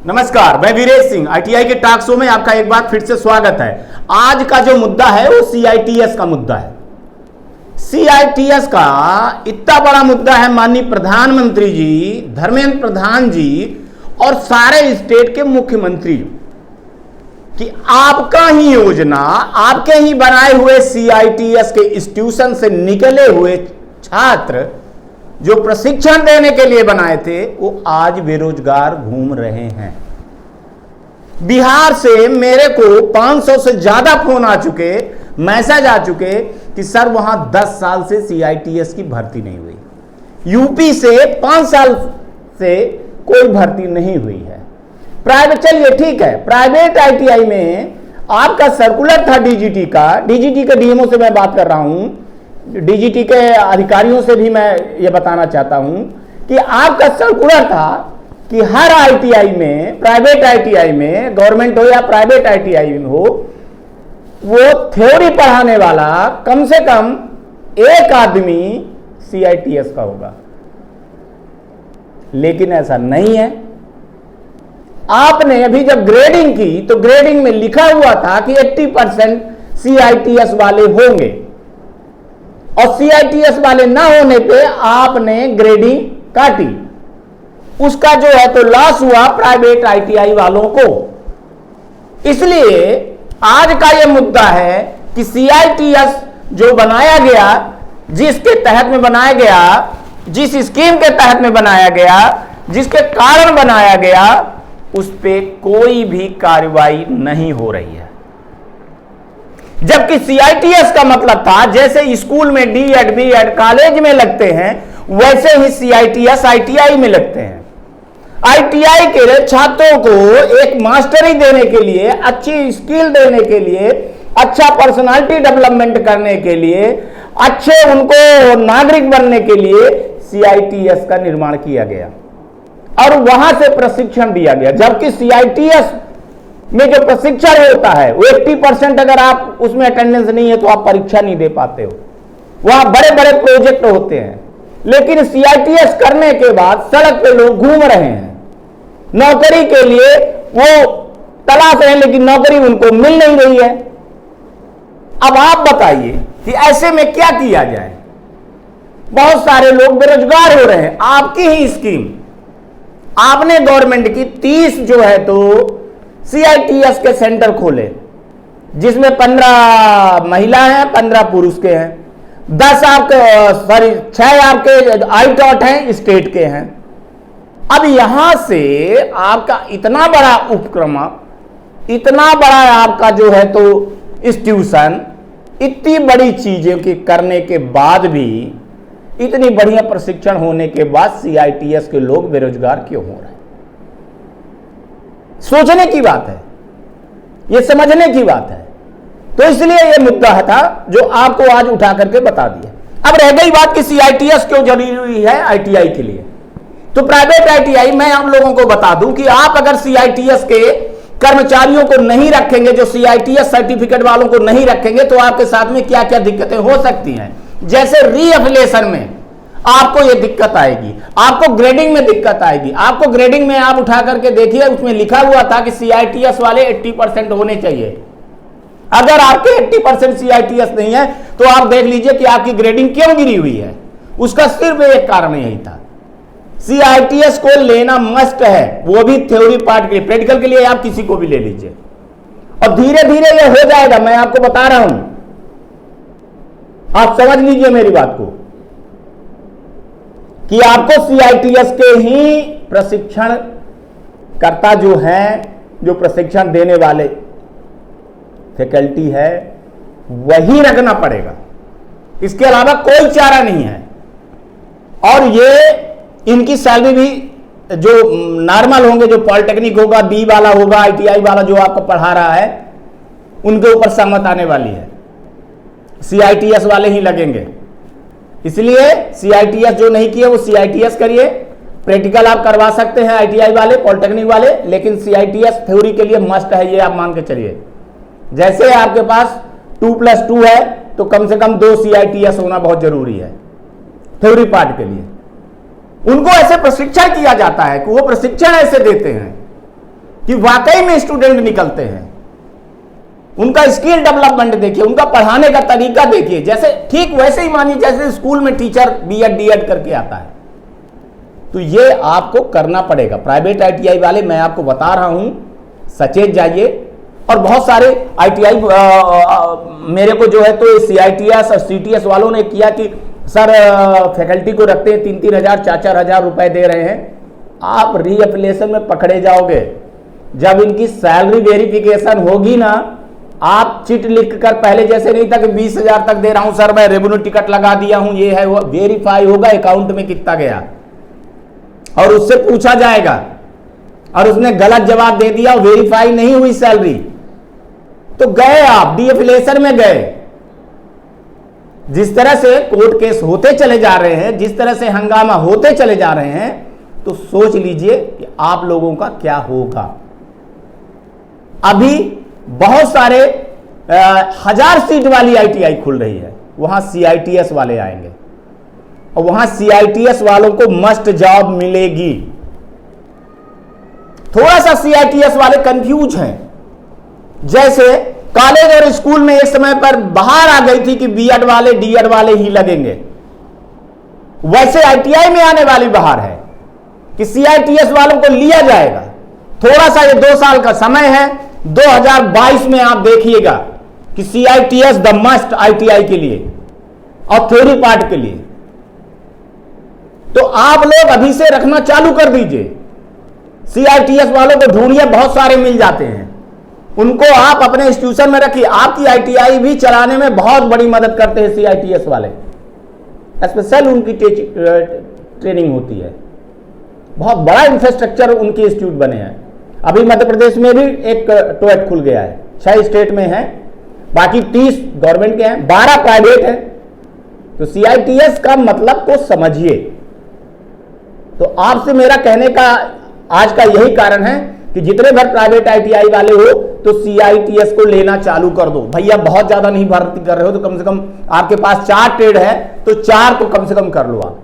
नमस्कार, मैं वीरेश सिंह। आईटीआई के टॉक शो में आपका एक बार फिर से स्वागत है। आज का जो मुद्दा है वो सीआईटीएस का मुद्दा है। सीआईटीएस का इतना बड़ा मुद्दा है, माननीय प्रधानमंत्री जी, धर्मेंद्र प्रधान जी और सारे स्टेट के मुख्यमंत्री कि आपका ही योजना, आपके ही बनाए हुए सीआईटीएस के इंस्टीट्यूशन से निकले हुए छात्र जो प्रशिक्षण देने के लिए बनाए थे वो आज बेरोजगार घूम रहे हैं। बिहार से मेरे को 500 से ज्यादा फोन आ चुके, मैसेज आ चुके कि सर वहां 10 साल से सीआईटीएस की भर्ती नहीं हुई। यूपी से 5 साल से कोई भर्ती नहीं हुई है। प्राइवेट, चलिए ठीक है, प्राइवेट आईटीआई में आपका सर्कुलर था डीजीटी के डीएमओ से मैं बात कर रहा हूं, डीजीटी के अधिकारियों से भी मैं ये बताना चाहता हूं कि आपका सर्कुलर था कि हर आईटीआई में, प्राइवेट आईटीआई में, गवर्नमेंट हो या प्राइवेट आईटीआई में हो, वो थ्योरी पढ़ाने वाला कम से कम एक आदमी सीआईटीएस का होगा। लेकिन ऐसा नहीं है। आपने अभी जब ग्रेडिंग की तो ग्रेडिंग में लिखा हुआ था कि 80% सीआईटीएस वाले होंगे और सीआईटीएस वाले ना होने पे आपने ग्रेडिंग काटी। उसका जो है तो लॉस हुआ प्राइवेट आईटीआई वालों को। इसलिए आज का यह मुद्दा है कि सीआईटीएस जो बनाया गया, जिसके तहत में बनाया गया, जिस स्कीम के तहत में बनाया गया, जिसके कारण बनाया गया, उस पे कोई भी कार्रवाई नहीं हो रही है। जबकि सीआईटीएस का मतलब था जैसे स्कूल में डीएड, बीएड कॉलेज में लगते हैं, वैसे ही सीआईटीएस आईटीआई में लगते हैं। आईटीआई के छात्रों को एक मास्टरी देने के लिए, अच्छी स्किल देने के लिए, अच्छा पर्सनालिटी डेवलपमेंट करने के लिए, अच्छे उनको नागरिक बनने के लिए सीआईटीएस का निर्माण किया गया और वहां से प्रशिक्षण दिया गया। जबकि सीआईटीएस में जो प्रशिक्षण होता है वो 80% अगर आप उसमें अटेंडेंस नहीं है तो आप परीक्षा नहीं दे पाते हो। वहां बड़े बड़े प्रोजेक्ट होते हैं। लेकिन सीआईटीएस करने के बाद सड़क पे लोग घूम रहे हैं, नौकरी के लिए वो तलाश रहे हैं, लेकिन नौकरी उनको मिल नहीं रही है। अब आप बताइए कि ऐसे में क्या किया जाए। बहुत सारे लोग बेरोजगार हो रहे हैं। आपकी ही स्कीम, आपने गवर्नमेंट की 30 जो है तो सीआईटीएस के सेंटर खोले, जिसमें 15 महिला हैं, 15 पुरुष के हैं, 10 आपके, सॉरी 6 आपके आईटॉट हैं, स्टेट के हैं। अब यहां से आपका इतना बड़ा उपक्रम, इतना बड़ा आपका जो है तो इंस्टीट्यूशन, इतनी बड़ी चीजें की करने के बाद भी, इतनी बढ़िया प्रशिक्षण होने के बाद सीआईटीएस के लोग बेरोजगार क्यों हो रहे हैं? सोचने की बात है, यह समझने की बात है। तो इसलिए यह मुद्दा था जो आपको आज उठा करके बता दिया। अब रह गई बात कि सीआईटीएस क्यों जरूरी है आईटीआई के लिए। तो प्राइवेट आईटीआई, मैं आप लोगों को बता दूं कि आप अगर सीआईटीएस के कर्मचारियों को नहीं रखेंगे, जो सीआईटीएस सर्टिफिकेट वालों को नहीं रखेंगे, तो आपके साथ में क्या क्या दिक्कतें हो सकती हैं। जैसे रीएफिलिएशन में आपको यह दिक्कत आएगी, आपको ग्रेडिंग में दिक्कत आएगी। आपको ग्रेडिंग में आप उठा करके देखिए, उसमें लिखा हुआ था कि सीआईटीएस वाले 80% होने चाहिए। अगर आपके 80% सीआईटीएस नहीं है तो आप देख लीजिए कि आपकी ग्रेडिंग क्यों गिरी हुई है। उसका सिर्फ एक कारण यही था, सीआईटीएस को लेना मस्ट है, वो भी थ्योरी पार्ट के लिए। प्रैक्टिकल के लिए आप किसी को भी ले लीजिए और धीरे धीरे ये हो जाएगा। मैं आपको बता रहा हूं, आप समझ लीजिए मेरी बात को कि आपको सीआईटीएस के ही प्रशिक्षण कर्ता जो हैं, जो प्रशिक्षण देने वाले फैकल्टी है, वही रखना पड़ेगा। इसके अलावा कोई चारा नहीं है। और ये इनकी सैलरी भी जो नॉर्मल होंगे, जो पॉलिटेक्निक होगा, बी वाला होगा, आईटीआई वाला जो आपको पढ़ा रहा है, उनके ऊपर सहमत आने वाली है। सीआईटीएस वाले ही लगेंगे। इसलिए सीआईटीएस जो नहीं किए वो सीआईटीएस करिए। प्रैक्टिकल आप करवा सकते हैं आईटीआई वाले, पॉलिटेक्निक वाले, लेकिन सीआईटीएस थ्योरी के लिए मस्ट है, ये आप मान के चलिए। जैसे आपके पास 2+2 है तो कम से कम 2 सीआईटीएस होना बहुत जरूरी है थ्योरी पार्ट के लिए। उनको ऐसे प्रशिक्षण किया जाता है कि वो प्रशिक्षण ऐसे देते हैं कि वाकई में स्टूडेंट निकलते हैं। उनका स्किल डेवलपमेंट देखिए, उनका पढ़ाने का तरीका देखिए, जैसे ठीक वैसे ही मानिए जैसे स्कूल में टीचर बीएड डीएड करके आता है। तो ये आपको करना पड़ेगा। प्राइवेट आईटीआई वाले, मैं आपको बता रहा हूं, सचेत जाइए। और बहुत सारे आईटीआई मेरे को जो है तो सीआईटीएस और सीटीएस वालों ने किया कि सर फैकल्टी को रखते हैं 3-3 हजार 4-4 हजार रुपए दे रहे हैं। आप रीएप्लीकेशन में पकड़े जाओगे। जब इनकी सैलरी वेरिफिकेशन होगी ना, आप चिट लिख कर, पहले जैसे नहीं था कि 20 हजार तक दे रहा हूं सर, मैं रेवेन्यू टिकट लगा दिया हूं, ये है वो, वेरीफाई होगा अकाउंट में कितना गया और उससे पूछा जाएगा। और उसने गलत जवाब दे दिया, वेरीफाई नहीं हुई सैलरी, तो गए आप डीएफिलेशन में गए। जिस तरह से कोर्ट केस होते चले जा रहे हैं, जिस तरह से हंगामा होते चले जा रहे हैं, तो सोच लीजिए कि आप लोगों का क्या होगा। अभी बहुत सारे 1000 सीट वाली आईटीआई खुल रही है, वहां सीआईटीएस वाले आएंगे और वहां सीआईटीएस वालों को मस्ट जॉब मिलेगी। थोड़ा सा सीआईटीएस वाले कंफ्यूज हैं। जैसे कॉलेज और स्कूल में एक समय पर बाहर आ गई थी कि बीएड वाले डीएड वाले ही लगेंगे, वैसे आईटीआई में आने वाली बाहर है कि सीआईटीएस वालों को लिया जाएगा। थोड़ा सा ये 2 साल का समय है, 2022 में आप देखिएगा कि सीआईटीएस द मस्ट आईटीआई के लिए और थ्योरी पार्ट के लिए। तो आप लोग अभी से रखना चालू कर दीजिए। सीआईटीएस वालों को ढूंढिए, बहुत सारे मिल जाते हैं, उनको आप अपने इंस्टीट्यूशन में रखिए। आपकी आईटीआई भी चलाने में बहुत बड़ी मदद करते हैं सीआईटीएस वाले, स्पेशल उनकी ट्रेनिंग होती है। बहुत बड़ा इंफ्रास्ट्रक्चर उनके इंस्टीट्यूट बने हैं। अभी मध्य प्रदेश में भी एक टोएट खुल गया है, 6 स्टेट में है, बाकी 30 गवर्नमेंट के हैं, 12 प्राइवेट हैं। तो सीआईटीएस का मतलब को समझिए। तो आपसे मेरा कहने का आज का यही कारण है कि जितने भर प्राइवेट आईटीआई वाले हो तो सीआईटीएस को लेना चालू कर दो। भैया बहुत ज्यादा नहीं भर्ती कर रहे हो तो कम से कम आपके पास 4 ट्रेड है तो 4 को कम से कम कर लो आप।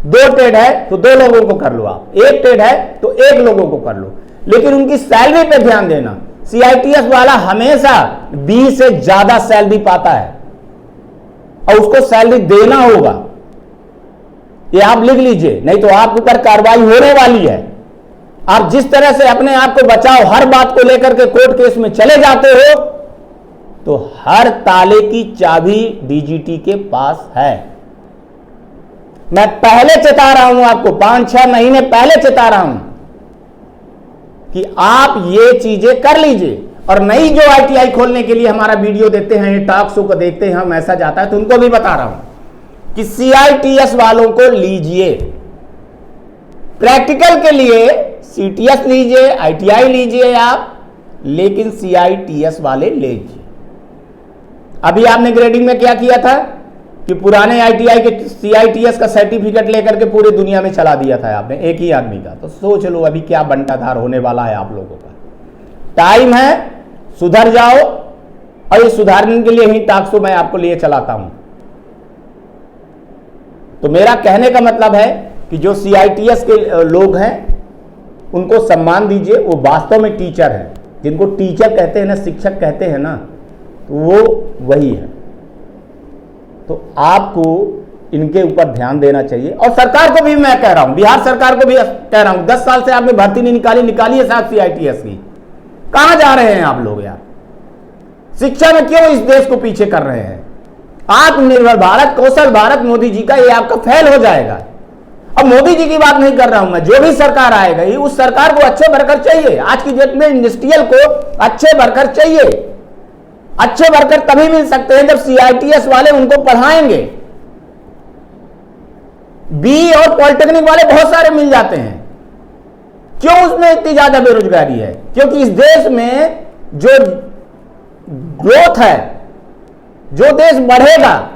2 ट्रेड है तो 2 लोगों को कर लो आप। 1 ट्रेड है तो 1 लोगों को कर लो, लेकिन उनकी सैलरी पे ध्यान देना। सीआईटीएस वाला हमेशा 20 से ज्यादा सैलरी पाता है और उसको सैलरी देना होगा। ये आप लिख लीजिए, नहीं तो आपके ऊपर कार्रवाई होने वाली है। आप जिस तरह से अपने आप को बचाओ, हर बात को लेकर के कोर्ट केस में चले जाते हो, तो हर ताले की चाबी डीजीटी के पास है। मैं पहले चेता रहा हूं आपको, 5-6 महीने पहले चेता रहा हूं कि आप ये चीजें कर लीजिए। और नई जो आईटीआई खोलने के लिए हमारा वीडियो देते हैं, ये टॉक शो को देखते हैं, मैसेज आता है, तो उनको भी बता रहा हूं कि सीआईटीएस वालों को लीजिए। प्रैक्टिकल के लिए सीटीएस लीजिए, आईटीआई लीजिए आप, लेकिन सीआईटीएस वाले लीजिए। अभी आपने ग्रेडिंग में क्या किया था कि पुराने आईटीआई के सीआईटीएस का सर्टिफिकेट लेकर के पूरी दुनिया में चला दिया था आपने, एक ही आदमी का। तो सोच लो अभी क्या बंटाधार होने वाला है आप लोगों का। टाइम है, सुधर जाओ। और ये सुधारने के लिए ही टॉक शो मैं आपको लिए चलाता हूं। तो मेरा कहने का मतलब है कि जो सीआईटीएस के लोग हैं उनको सम्मान दीजिए। वो वास्तव में टीचर हैं, जिनको टीचर कहते हैं ना, शिक्षक कहते हैं ना, तो वो वही है। तो आपको इनके ऊपर ध्यान देना चाहिए। और सरकार को भी मैं कह रहा हूं, बिहार सरकार को भी कह रहा हूं, 10 साल से आपने भर्ती नहीं निकाली, निकालिए साथ सीआईटीएस की। कहां जा रहे हैं आप लोग यार? शिक्षा में क्यों इस देश को पीछे कर रहे हैं? आत्मनिर्भर भारत, कौशल भारत मोदी जी का, ये आपका फेल हो जाएगा। अब मोदी जी की बात नहीं कर रहा हूं मैं, जो भी सरकार आएगा उस सरकार को अच्छे वर्कर चाहिए। आज की डेट में इंडस्ट्रियल को अच्छे वर्कर चाहिए। अच्छे वर्कर तभी मिल सकते हैं जब सीआईटीएस वाले उनको पढ़ाएंगे। बी और पॉलिटेक्निक वाले बहुत सारे मिल जाते हैं। क्यों उसमें इतनी ज्यादा बेरोजगारी है? क्योंकि इस देश में जो ग्रोथ है, जो देश बढ़ेगा,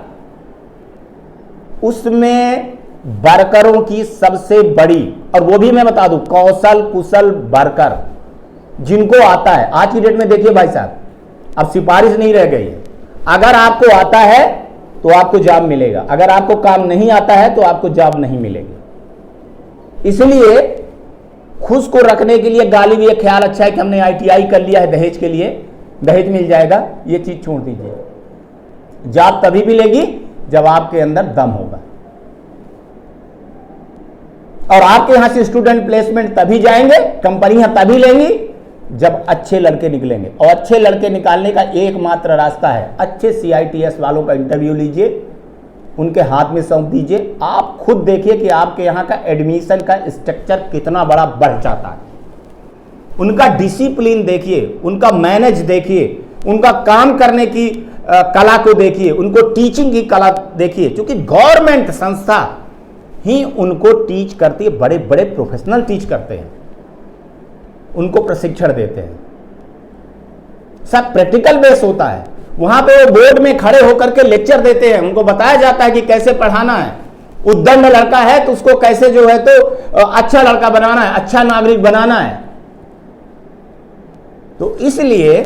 उसमें वर्करों की सबसे बड़ी, और वो भी मैं बता दूं, कौशल कुशल वर्कर जिनको आता है। आज की डेट में देखिए भाई साहब, अब सिफारिश नहीं रह गई है। अगर आपको आता है तो आपको जॉब मिलेगा, अगर आपको काम नहीं आता है तो आपको जॉब नहीं मिलेगी। इसलिए खुद को रखने के लिए गाली भी, ख्याल अच्छा है कि हमने आईटीआई कर लिया है, दहेज के लिए दहेज मिल जाएगा, ये चीज छोड़ दीजिए। जॉब तभी मिलेगी जब आपके अंदर दम होगा। और आपके यहां से स्टूडेंट प्लेसमेंट तभी जाएंगे, कंपनियां तभी लेंगी जब अच्छे लड़के निकलेंगे। और अच्छे लड़के निकालने का एकमात्र रास्ता है, अच्छे CITS वालों का इंटरव्यू लीजिए, उनके हाथ में सौंप दीजिए। आप खुद देखिए कि आपके यहाँ का एडमिशन का स्ट्रक्चर कितना बड़ा बढ़ जाता है। उनका डिसिप्लिन देखिए, उनका मैनेज देखिए, उनका काम करने की कला को देखिए, उनको टीचिंग की कला देखिए, क्योंकि गवर्नमेंट संस्था ही उनको टीच करती है, बड़े बड़े प्रोफेशनल टीच करते हैं, उनको प्रशिक्षण देते हैं, सब प्रैक्टिकल बेस होता है। वहां पे वो बोर्ड में खड़े होकर के लेक्चर देते हैं, उनको बताया जाता है कि कैसे पढ़ाना है। उद्दंड लड़का है तो उसको कैसे जो है तो अच्छा लड़का बनाना है, अच्छा नागरिक बनाना है। तो इसलिए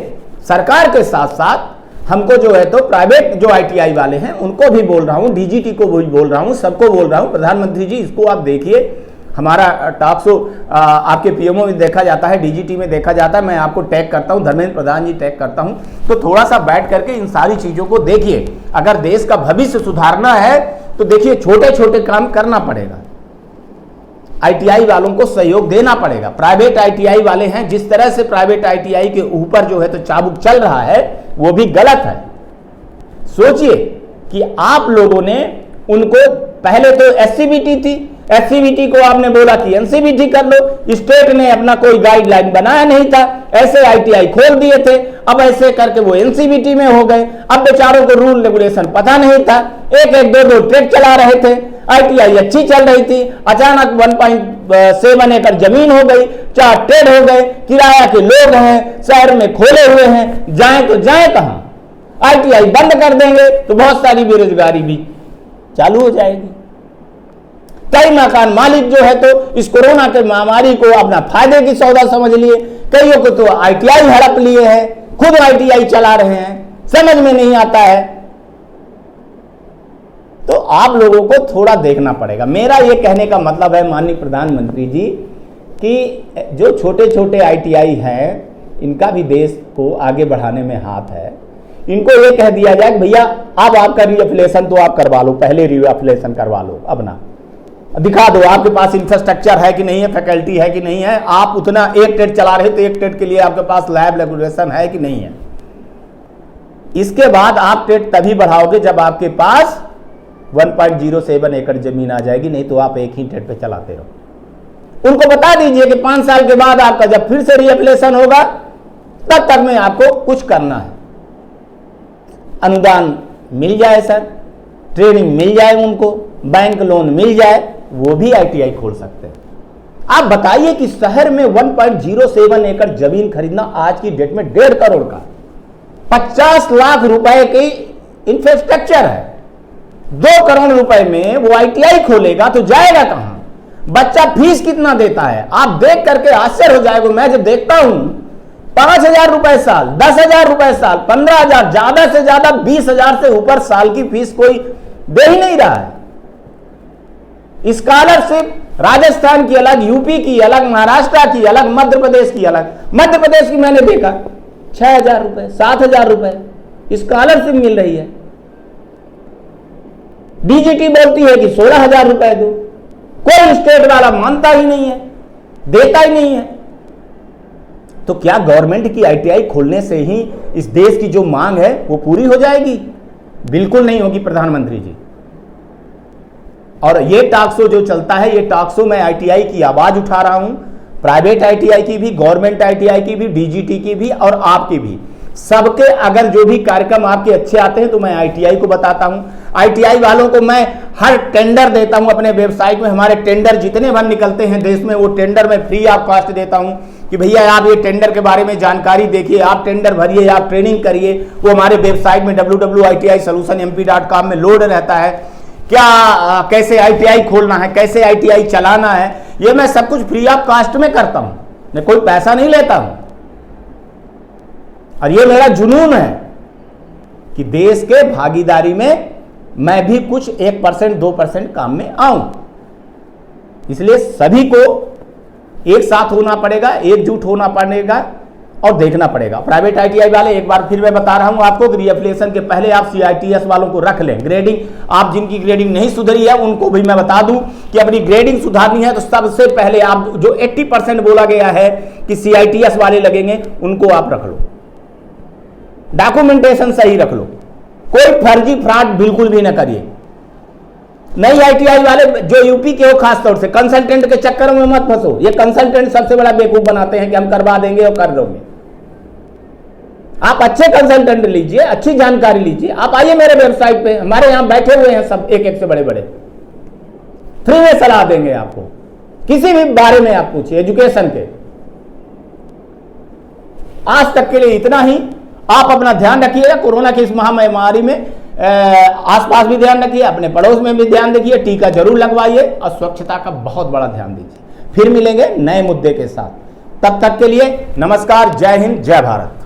सरकार के साथ साथ हमको जो है तो प्राइवेट जो ITI वाले हैं उनको भी बोल रहा हूं, DGT को भी बोल रहा हूं, सबको बोल रहा हूं, प्रधानमंत्री जी इसको आप देखिए। हमारा टॉक शो आपके PMO में देखा जाता है, DGT में देखा जाता है, मैं आपको टैग करता हूं, धर्मेंद्र प्रधान जी टैग करता हूं। तो थोड़ा सा बैठ करके इन सारी चीजों को देखिए। अगर देश का भविष्य सुधारना है तो देखिए छोटे छोटे काम करना पड़ेगा, ITI वालों को सहयोग देना पड़ेगा। प्राइवेट ITI वाले हैं, जिस तरह से प्राइवेट ITI के ऊपर जो है तो चाबुक चल रहा है वो भी गलत है। सोचिए कि आप लोगों ने उनको, पहले तो SCBT थी, SCBT को आपने बोला कि NCBT कर लो, स्टेट ने अपना कोई गाइडलाइन बनाया नहीं था, ऐसे ITI खोल दिए थे, अब ऐसे करके वो NCBT में हो गए। अब बेचारों को रूल रेगुलेशन पता नहीं था, एक एक दो दो ट्रेड चला रहे थे, ITI अच्छी चल रही थी, अचानक 1.7 एकड़ जमीन हो गई, 4 ट्रेड हो गए, किराया के लोग हैं, शहर में खोले हुए हैं, जाएं तो जाएं कहां? ITI बंद कर देंगे तो बहुत सारी बेरोजगारी भी चालू हो जाएगी। कई मकान मालिक जो है तो इस कोरोना के महामारी को अपना फायदे की सौदा समझ लिए, कईयों को तो ITI हड़प लिए हैं, खुद ITI चला रहे हैं, समझ में नहीं आता है। तो आप लोगों को थोड़ा देखना पड़ेगा। मेरा ये कहने का मतलब है माननीय प्रधानमंत्री जी कि जो छोटे छोटे ITI हैं इनका भी देश को आगे बढ़ाने में हाथ है। इनको ये कह दिया जाए कि भैया अब आपका रीअफिलिएशन तो आप करवा लो, पहले रीअफिलिएशन करवा लो, अब ना दिखा दो आपके पास इंफ्रास्ट्रक्चर है कि नहीं है, फैकल्टी है कि नहीं है, आप उतना एक ट्रेड चला रहे हो तो एक ट्रेड के लिए आपके पास लैब रेगुलेशन है कि नहीं है। इसके बाद आप ट्रेड तभी बढ़ाओगे जब आपके पास 1.07 एकड़ जमीन आ जाएगी, नहीं तो आप एक ही ट्रेड पे चलाते रहो। उनको बता दीजिए कि 5 साल के बाद आपका जब फिर से रीअप्लेसन होगा तब तक में आपको कुछ करना है, अनुदान मिल जाए सर, ट्रेनिंग मिल जाए, उनको बैंक लोन मिल जाए, वो भी ITI खोल सकते हैं। आप बताइए कि शहर में 1.07 एकड़ जमीन खरीदना आज की डेट में 1.5 करोड़ का, 50 लाख रुपए की इंफ्रास्ट्रक्चर है, 2 करोड़ रुपए में वो ITI खोलेगा तो जाएगा कहां? बच्चा फीस कितना देता है आप देख करके आश्चर्य हो जाएगा। मैं जब देखता हूं 5,000 रुपए साल, 10,000 रुपए साल, 15,000, ज्यादा से ज्यादा 20,000 से ऊपर साल की फीस कोई दे ही नहीं रहा है। स्कॉलरशिप राजस्थान की अलग, यूपी की अलग, महाराष्ट्र की अलग, मध्य प्रदेश की अलग। मध्य प्रदेश की मैंने देखा 6,000 रुपए, 7,000 रुपए स्कॉलरशिप मिल रही है। DGT बोलती है कि 16,000 रुपए दो, कोई स्टेट वाला मानता ही नहीं है, देता ही नहीं है। तो क्या गवर्नमेंट की ITI खोलने से ही इस देश की जो मांग है वो पूरी हो जाएगी? बिल्कुल नहीं होगी प्रधानमंत्री जी। और ये टॉक शो जो चलता है, ये टॉक शो मैं ITI की आवाज उठा रहा हूं, प्राइवेट ITI की भी, गवर्नमेंट ITI की भी, DGT की भी और आपकी भी। सबके अगर जो भी कार्यक्रम आपके अच्छे आते हैं तो मैं ITI को बताता हूं। ITI वालों को मैं हर टेंडर देता हूं अपने वेबसाइट में। हमारे टेंडर जितने बार निकलते हैं देश में, वो टेंडर मैं फ्री ऑफ कॉस्ट देता हूं कि भैया आप ये टेंडर के बारे में जानकारी देखिए, आप टेंडर भरिए, आप ट्रेनिंग करिए। वो हमारे वेबसाइट में www.itiSolutionMP.com में लोड रहता है। क्या कैसे ITI खोलना है, कैसे ITI चलाना है, ये मैं सब कुछ फ्री ऑफ कॉस्ट में करता हूं, मैं कोई पैसा नहीं लेता हूं। और ये मेरा जुनून है कि देश के भागीदारी में मैं भी कुछ 1%, 2% काम में आऊं। इसलिए सभी को एक साथ होना पड़ेगा, एकजुट होना पड़ेगा और देखना पड़ेगा। प्राइवेट ITI वाले, एक बार फिर मैं बता रहा हूं आपको कि रीएफिलिएशन के पहले आप CITS वालों को रख लें। ग्रेडिंग, आप जिनकी ग्रेडिंग नहीं सुधरी है उनको भी मैं बता दूं कि अपनी ग्रेडिंग सुधारनी है तो सबसे पहले आप जो 80% बोला गया है कि CITS वाले लगेंगे, उनको आप रख लो। डॉक्यूमेंटेशन सही रख लो, कोई फर्जी फ्रॉड बिल्कुल भी ना करिए। नई ITI वाले जो यूपी के हो, खासतौर से कंसल्टेंट के चक्कर में मत फंसो। ये कंसल्टेंट सबसे बड़ा बेवकूफ बनाते हैं कि हम करवा देंगे और कर दोगे। आप अच्छे कंसल्टेंट लीजिए, अच्छी जानकारी लीजिए। आप आइए मेरे वेबसाइट पे, हमारे यहां बैठे हुए हैं सब, एक एक से बड़े बड़े, फ्री में सलाह देंगे आपको। किसी भी बारे में आप पूछिए, एजुकेशन के। आज तक के लिए इतना ही। आप अपना ध्यान रखिएगा कोरोना की इस महामारी में। आसपास भी ध्यान रखिए, अपने पड़ोस में भी ध्यान रखिए, टीका जरूर लगवाइए और स्वच्छता का बहुत बड़ा ध्यान दीजिए। फिर मिलेंगे नए मुद्दे के साथ। तब तक के लिए नमस्कार, जय हिंद, जय भारत।